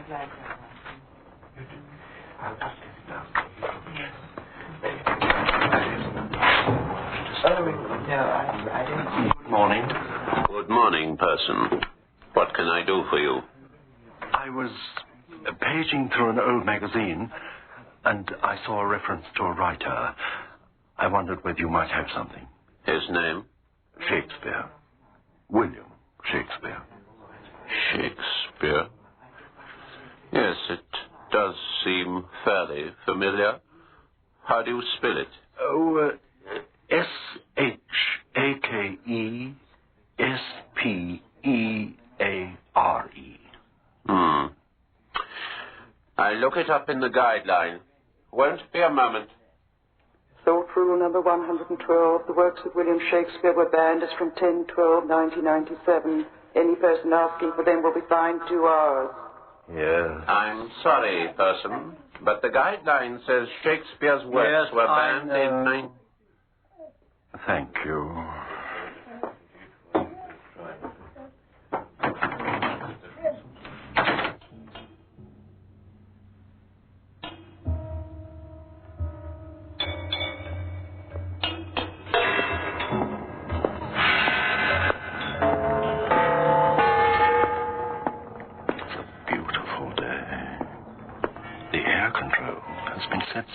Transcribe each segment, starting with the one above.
I'll just get it down. I didn't see. Good morning. Good morning, person. What can I do for you? I was paging through an old magazine, and I saw a reference to a writer. I wondered whether you might have something. His name? Shakespeare. William Shakespeare. Shakespeare? Yes, it does seem fairly familiar. How do you spell it? Oh, Shakespeare. I'll look it up in the guideline. Won't be a moment. Thought rule number 112. The works of William Shakespeare were banned as from 10/12/1997. Any person asking for them will be fined 2 hours. Yes. I'm sorry, person, but the guideline says Shakespeare's works were banned in... Thank you.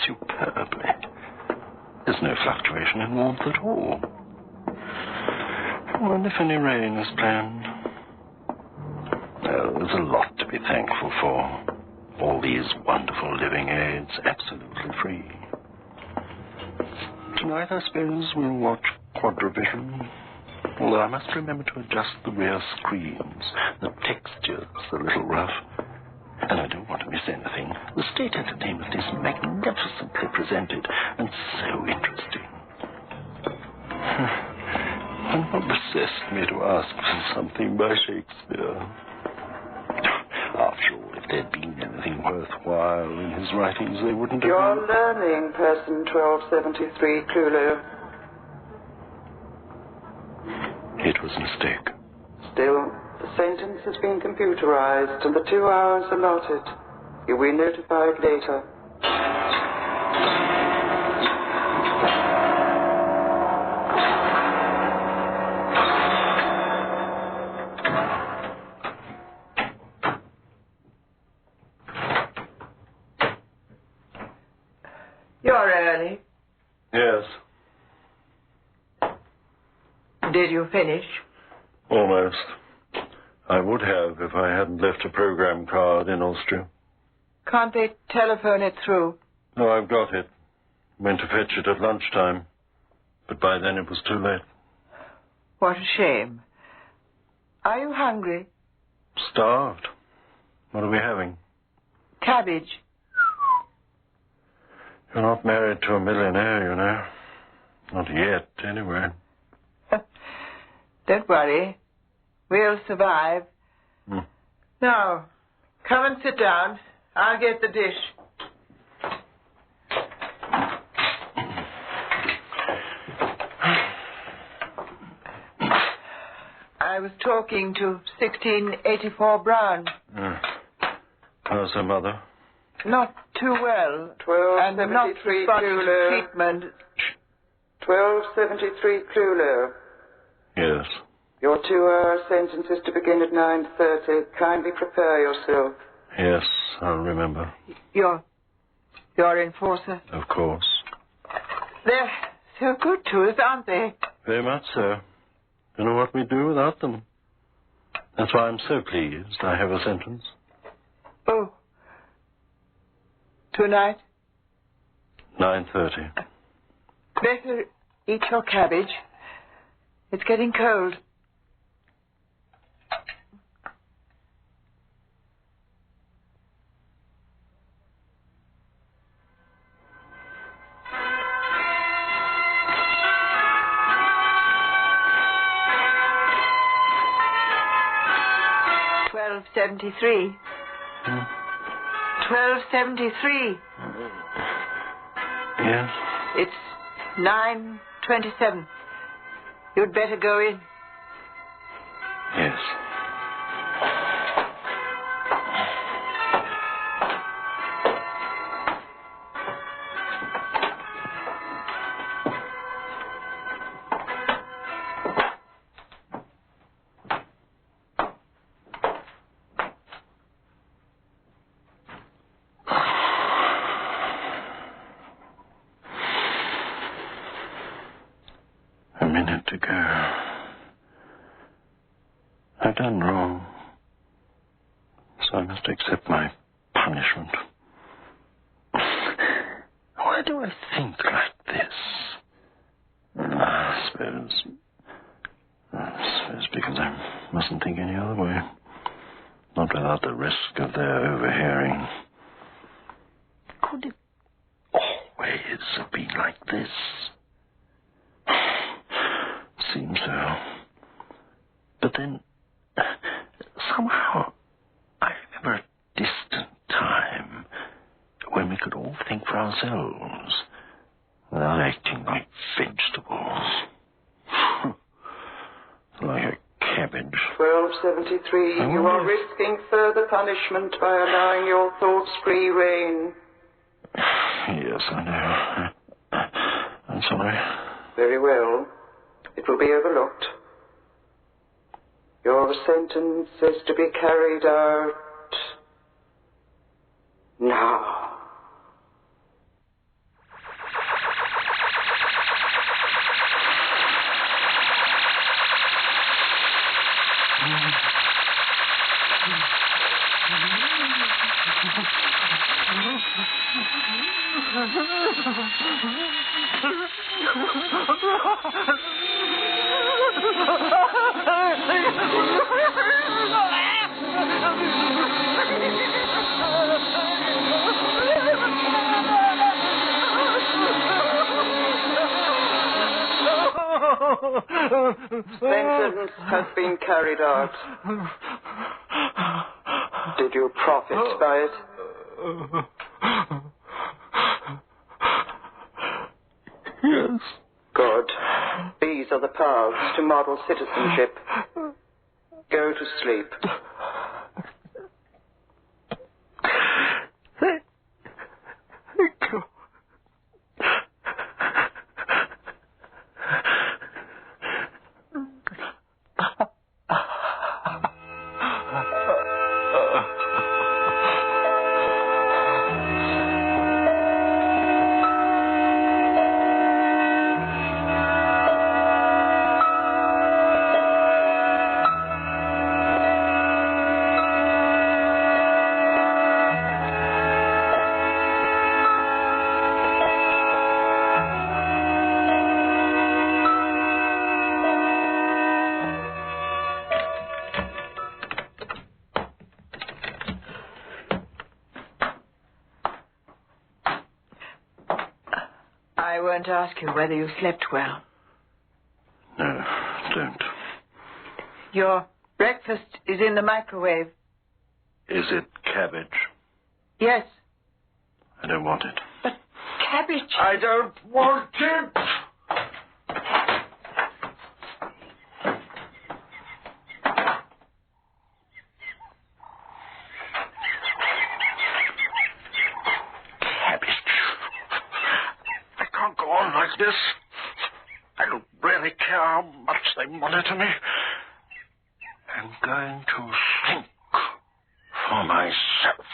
Superbly. There's no fluctuation in warmth at all. I wonder if any rain is planned. Well, there's a lot to be thankful for. All these wonderful living aids, absolutely free. Tonight, I suppose, we'll watch Quadrivision. Although I must remember to adjust the rear screens. The texture's a little rough. And I don't want to miss anything. The state entertainment is magnificently presented and so interesting. And what possessed me to ask for something by Shakespeare? After all, if there'd been anything worthwhile in his writings, they wouldn't have... You're learning, person 1273, Cthulhu. It was a mistake. Still... the sentence has been computerized and the 2 hours allotted. You will be notified later. You're early. Yes. Did you finish? Almost. I would have if I hadn't left a program card in Austria. Can't they telephone it through? No, I've got it. Went to fetch it at lunchtime. But by then it was too late. What a shame. Are you hungry? Starved. What are we having? Cabbage. You're not married to a millionaire, you know. Not yet, anyway. Don't worry. We'll survive. Now, come and sit down. I'll get the dish. I was talking to 1684 Brown. How's her mother? Not too well. 1273 treatment. 1273 Cthulhu. Yes. Your 2-hour sentence is to begin at 9:30. Kindly prepare yourself. Yes, I'll remember. Your enforcer? Of course. They're so good to us, aren't they? Very much so. Don't know what we'd do without them. That's why I'm so pleased I have a sentence. Oh. Tonight? 9:30. Better eat your cabbage. It's getting cold. $12.73. 12.73. Yes? It's 9:27. You'd better go in. Yes. to go. I've done wrong, so I must accept my punishment. Why do I think like this? I suppose because I mustn't think any other way. Not without the risk of their overhearing. Could it always have been like this? Seems so. But then, somehow, I remember a distant time when we could all think for ourselves without acting like vegetables. Like a cabbage. 1273. You are risking further punishment by allowing your thoughts free rein. Yes, I know. I'm sorry. Very well. It will be overlooked. Your sentence is to be carried out now. Sentence has been carried out. Did you profit by it? Yes. Good. These are the paths to model citizenship. Go to sleep. Thank you. I won't ask you whether you slept well. No, don't. Your breakfast is in the microwave. Is it cabbage? Yes. I don't want it. But cabbage... I don't want it! Like this. I don't really care how much they monitor me. I'm going to think for myself.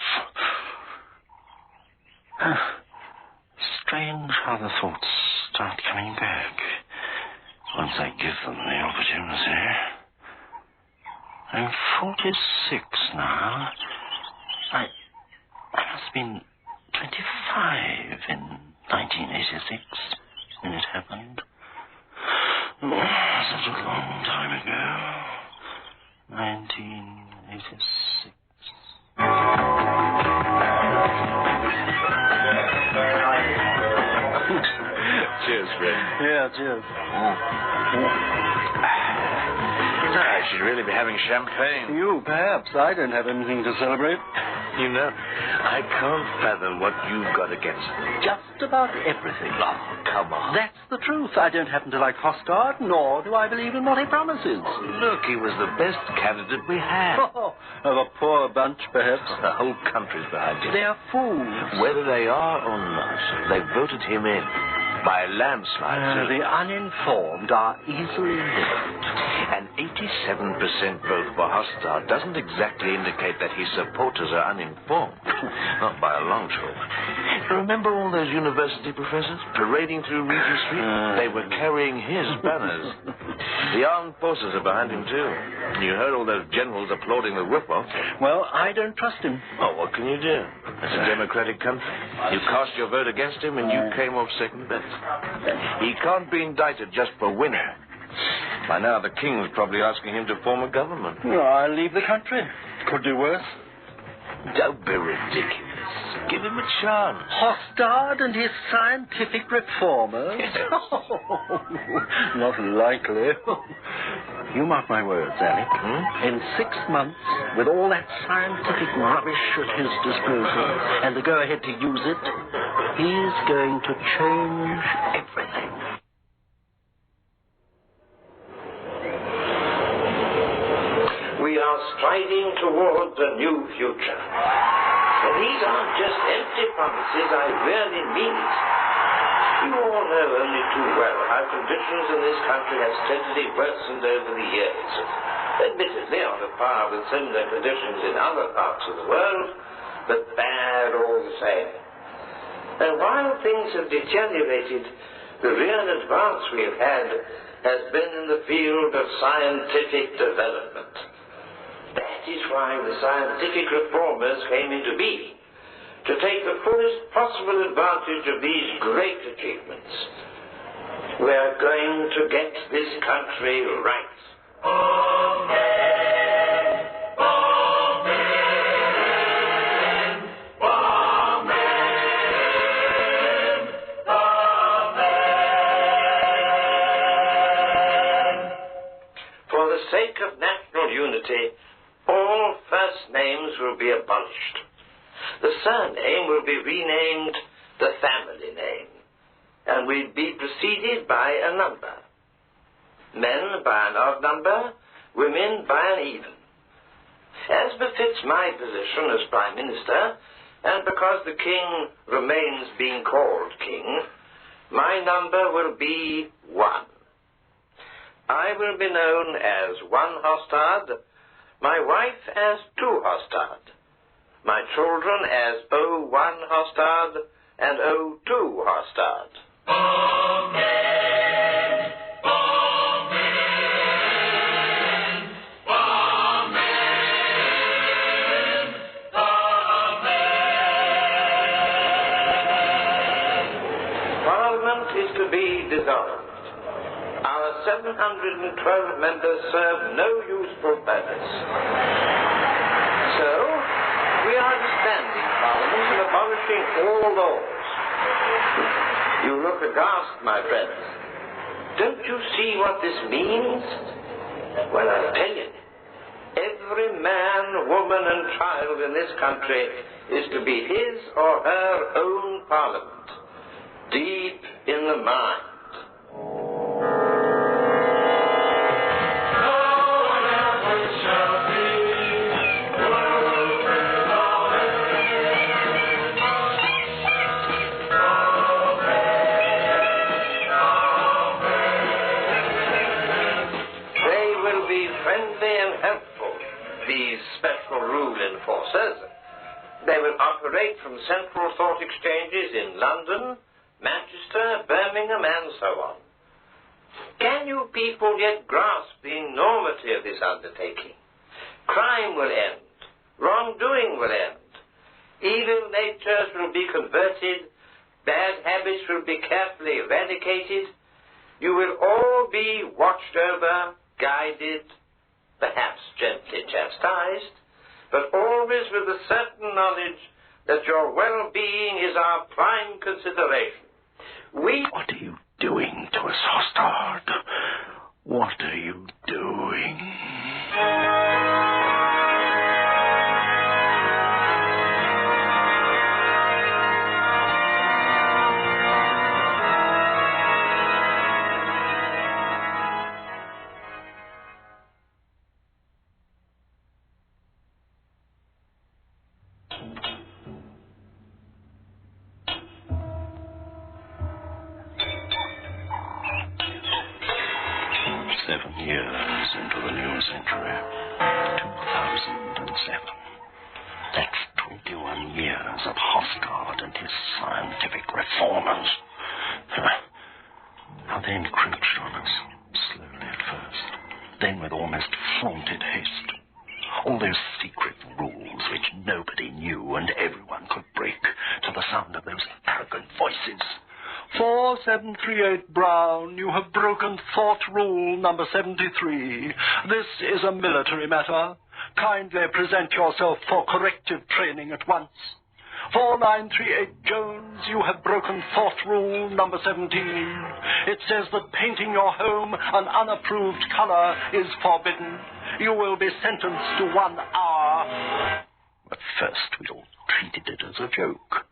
Strange how the thoughts start coming back once I give them the opportunity. I'm 46 now. I must have been 25 in 1986. When it happened. Oh, such a long time ago. 1986. Cheers, Fred. Yeah, cheers. I should really be having champagne. You, perhaps. I don't have anything to celebrate. You know, I can't fathom what you've got against them. Just about everything. Oh, come on. That's the truth. I don't happen to like Hostard, nor do I believe in what he promises. Look, he was the best candidate we had. Oh, of a poor bunch, perhaps. The whole country's behind him. They're fools. Whether they are or not, they voted him in. by a landslide. The uninformed are easily led. An 87% vote for Hostard doesn't exactly indicate that his supporters are uninformed. Not by a long shot. Remember all those university professors parading through Regent Street? They were carrying his banners. The armed forces are behind him, too. You heard all those generals applauding the whip-off. Well, I don't trust him. Oh, what can you do? It's a democratic country. You cast your vote against him and you came off second best. He can't be indicted just for winning. By now, the king's probably asking him to form a government. Well, I'll leave the country. Could do worse. Don't be ridiculous. Give him a chance. Hostard and his scientific reformers? Not likely. You mark my words, Alec. In 6 months, with all that scientific rubbish at his disposal and the go-ahead to use it, he's going to change everything. We are striding towards a new future. And these aren't just empty promises, I really mean it. You all know only too well how conditions in this country have steadily worsened over the years. Admittedly on a par with similar conditions in other parts of the world, but bad all the same. And while things have deteriorated, the real advance we have had has been in the field of scientific development. That is why the scientific reformers came into being, to take the fullest possible advantage of these great achievements. We are going to get this country right. Amen. Amen. Amen. Amen. For the sake of national unity, all first names will be abolished. The surname will be renamed the family name, and will be preceded by a number. Men by an odd number, women by an even. As befits my position as Prime Minister, and because the King remains being called King, my number will be 1. I will be known as 1 Hostard, my wife as 2 Hostard, my children as O1 Hostard and O2 Hostard. Amen. Amen. Amen. Amen. Parliament is to be dissolved. Our 712 members serve no useful purpose. So, we are disbanding Parliament and abolishing all laws. You look aghast, my friends. Don't you see what this means? Well, I'll tell you. Every man, woman, and child in this country is to be his or her own Parliament, deep in the mind. These special rule enforcers. They will operate from central thought exchanges in London, Manchester, Birmingham, and so on. Can you people yet grasp the enormity of this undertaking? Crime will end. Wrongdoing will end. Evil natures will be converted. Bad habits will be carefully eradicated. You will all be watched over, guided, perhaps gently chastised, but always with the certain knowledge that your well-being is our prime consideration. What are you doing to us, Hostard? What are you doing? 7 years into the new century. 2007. That's 21 years of Hostard and his scientific reformers. How they encroached on us, slowly at first, then with almost flaunted haste. All those secret rules which nobody knew and everyone could break to the sound of those arrogant voices. 4738 Brown, you have broken thought rule number 73. This is a military matter. Kindly present yourself for corrective training at once. 4938 Jones, you have broken thought rule number 17. It says that painting your home an unapproved color is forbidden. You will be sentenced to 1 hour. At first we all treated it as a joke,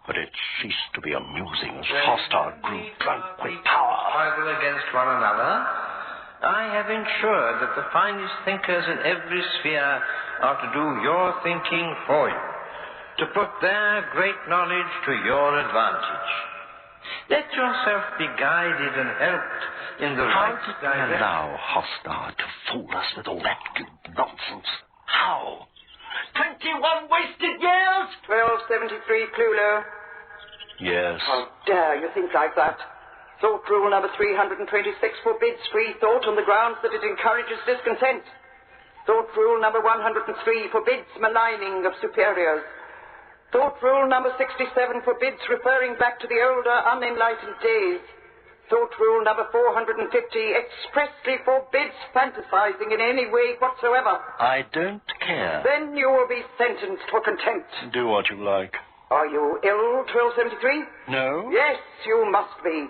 but it ceased to be amusing as Hostard grew drunk with power. Struggle against one another. I have ensured that the finest thinkers in every sphere are to do your thinking for you, to put their great knowledge to your advantage. Let yourself be guided and helped in the How right did they direction. allow Hostard to fool us with all that nonsense? How? 21 wasted years? 1273 Clulo. Yes. How dare you think like that? Thought rule number 326 forbids free thought on the grounds that it encourages discontent. Thought rule number 103 forbids maligning of superiors. Thought rule number 67 forbids referring back to the older, unenlightened days. Thought rule number 450 expressly forbids fantasizing in any way whatsoever. I don't care. Then you will be sentenced for contempt. Do what you like. Are you ill, 1273? No? Yes, you must be.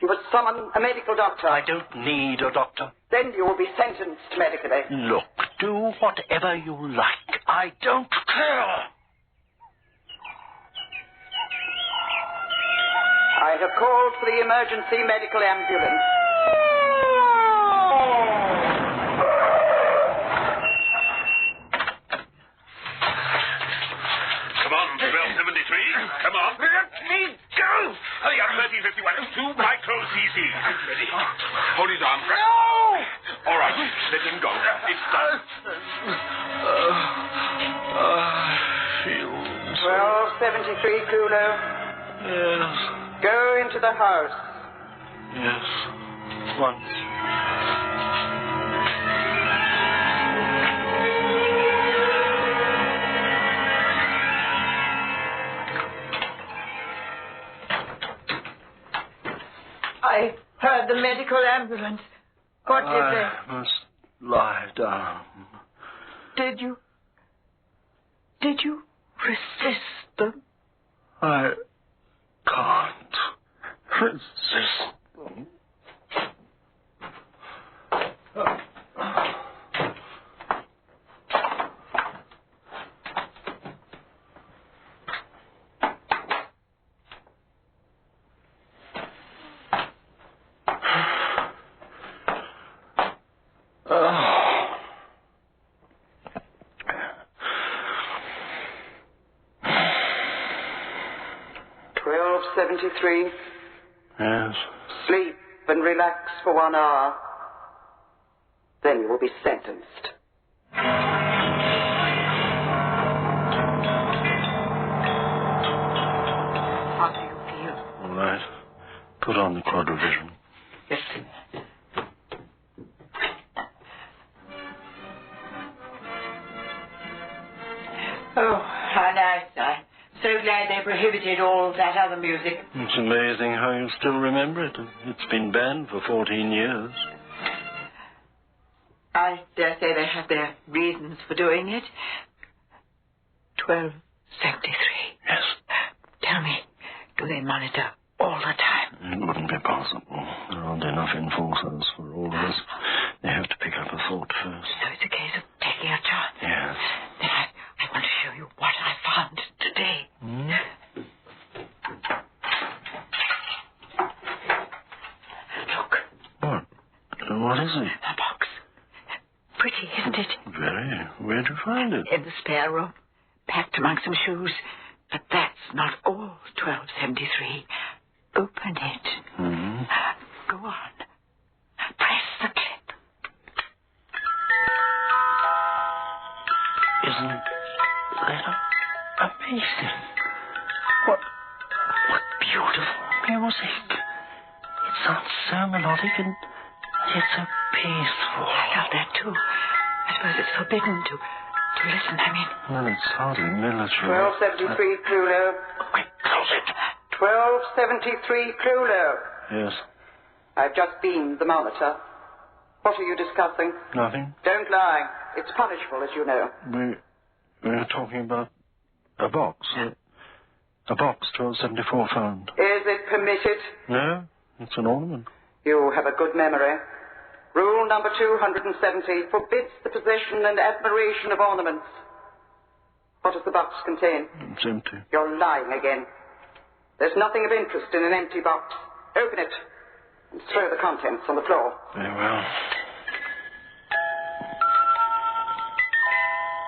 You must summon a medical doctor. I don't need a doctor. Then you will be sentenced medically. Look, do whatever you like. I don't care. I have called for the emergency medical ambulance. Come on, 1273. Come on. Let me go. Hurry up, 1351. 2 micro cc. Ready. Hold his arm. No! All right, let him go. It's done. Feels... 1273 Clulo. Yes. Go into the house. Yes. Once. I heard the medical ambulance. What did I must lie down. they... Did you resist them? I can't resist them. $12.73. Yes. Sleep and relax for 1 hour. Then you will be sentenced. How do you feel? All right. Put on the quadrivision. Yes. Oh, how nice. I'm so glad they prohibited all that other music. It's amazing how you still remember it. It's been banned for 14 years. I dare say they have their reasons for doing it. 1273. Yes. Tell me, do they monitor all the time? It wouldn't be possible. There aren't enough enforcers for all of us. They have to pick up a thought first. So it's a case of taking a chance. Yes. Then I want to show you what I found today. Look, What? What is it? a box. Pretty, isn't it? Very. Where'd you find it? In the spare room, packed among some shoes. But that's not all, 1273. Open it. Hmm? Go on. Press the clip. that? Amazing. What beautiful music. It sounds so melodic and yet so peaceful. I love that too. I suppose it's forbidden to listen, I mean. Well, it's hardly military. 1273 Clulo. Quick, close it. 1273 Clulo. Yes. I've just beamed the monitor. What are you discussing? Nothing. Don't lie. It's punishable, as you know. We're talking about a box. A box 1274 found. Is it permitted? No, it's an ornament. You have a good memory. Rule number 270 forbids the possession and admiration of ornaments. What does the box contain? It's empty. You're lying again. There's nothing of interest in an empty box. Open it and throw the contents on the floor. Very well.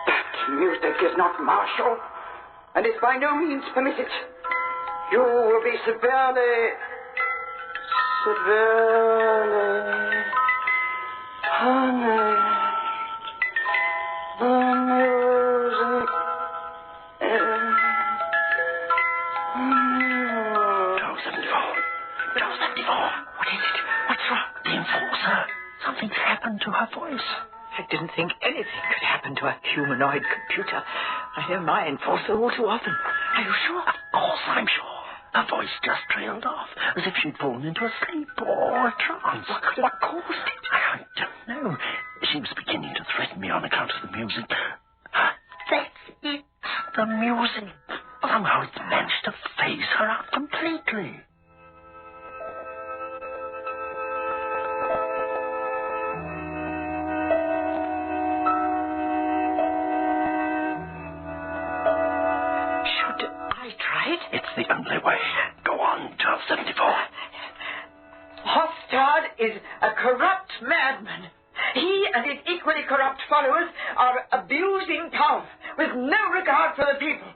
That music is not martial and is by no means permitted. You will be severely punished. The music is... 1274. What is it? What's wrong? The enforcer. Something's happened to her voice. I didn't think anything could happen to a humanoid computer. I hear my enforcer all too often. Are you sure? Of course I'm sure. Her voice just trailed off, as if she'd fallen into a sleep or a trance. What caused it? I don't know. She was beginning to threaten me on account of the music. That's it. The music. Somehow it's managed to phase her out completely. Should I try it? It's the only way. Go on, 1274. Hostard is a corrupt madman. He and his equally corrupt followers are abusing power with no regard for the people.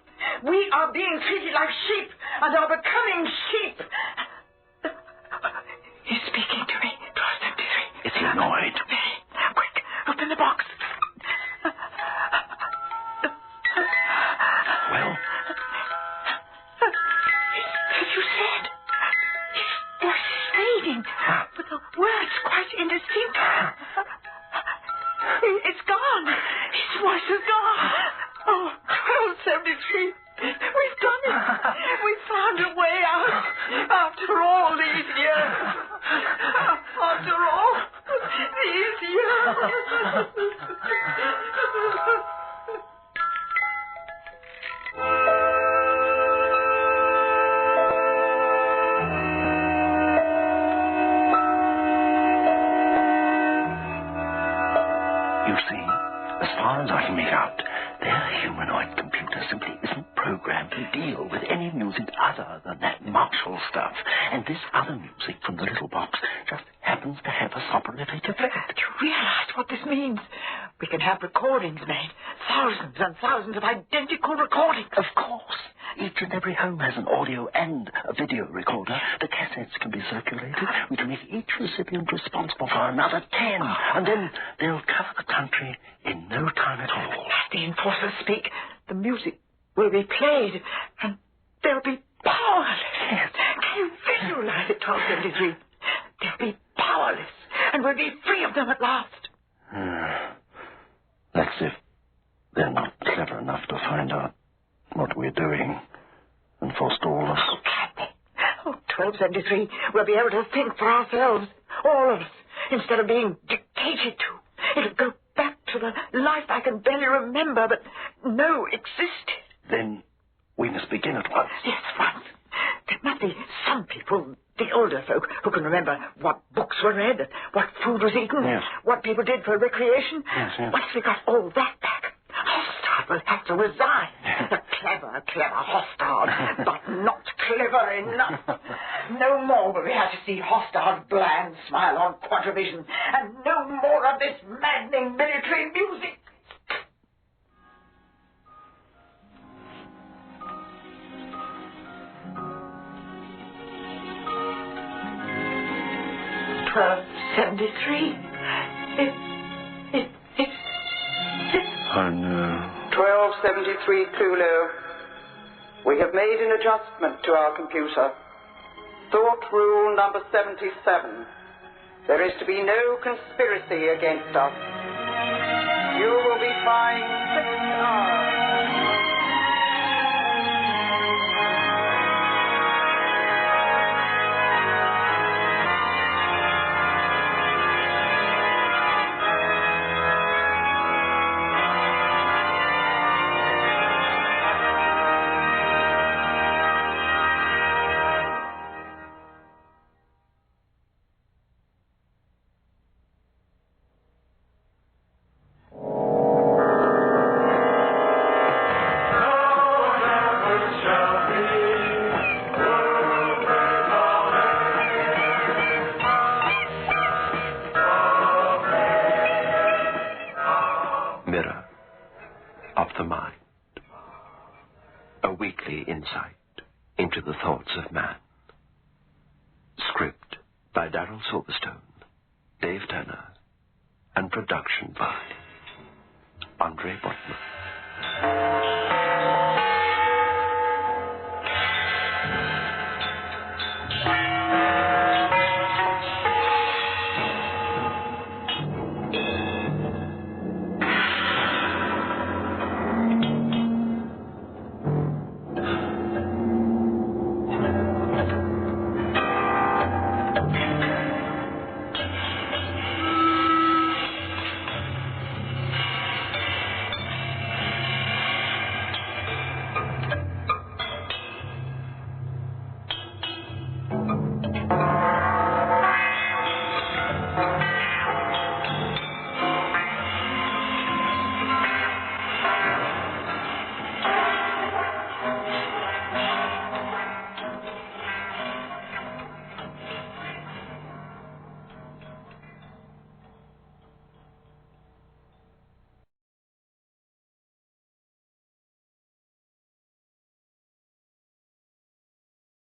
We are being treated like sheep and are becoming sheep. He's speaking to me. 1273. Is he annoyed? Very. Quick, open the box. Well? As you said, his voice is fading, but the words quite indistinct. It's gone. His voice is gone. Oh, 1273. We've done it. We've found a way out. After all these years. After all these years. You see, as far as I can make out, their humanoid computer simply isn't programmed to deal with any music other than that martial stuff. And this other music from the little box just happens to have a soporific effect. Do you realize what this means? We can have recordings made. Thousands and thousands of identical recordings. Of course. Each and every home has an audio and a video recorder. The cassettes can be circulated. We can make each recipient responsible for another 10. And then they'll cover the country in no time at all. As the enforcers speak, the music will be played and they'll be powerless. Yes. Can you visualize it, 1273? They'll be powerless and we'll be free of them at last. That's if they're not clever enough to find out what we're doing and forestall us. Oh, can they? Oh, 1273, we'll be able to think for ourselves, all of us, instead of being dictated to. It'll go back to the life I can barely remember, but know existed. Then we must begin at once. Yes, once. There must be some people, the older folk, who can remember what books were read, what food was eaten, yes. What people did for recreation. Yes. Once we got all that back, Hostard will have to resign. The clever Hostard, but not clever enough. No more will we have to see Hostard's bland smile on Quadrovision, and no more of this maddening military music. $12.73. I know. 1273 Clulo. We have made an adjustment to our computer. Thought rule number 77. There is to be no conspiracy against us. You will be fined 6 hours. Mirror of the Mind. A weekly insight into the thoughts of man. Script by Darrell Silverstone, Dave Turner, and production by Andre Botman.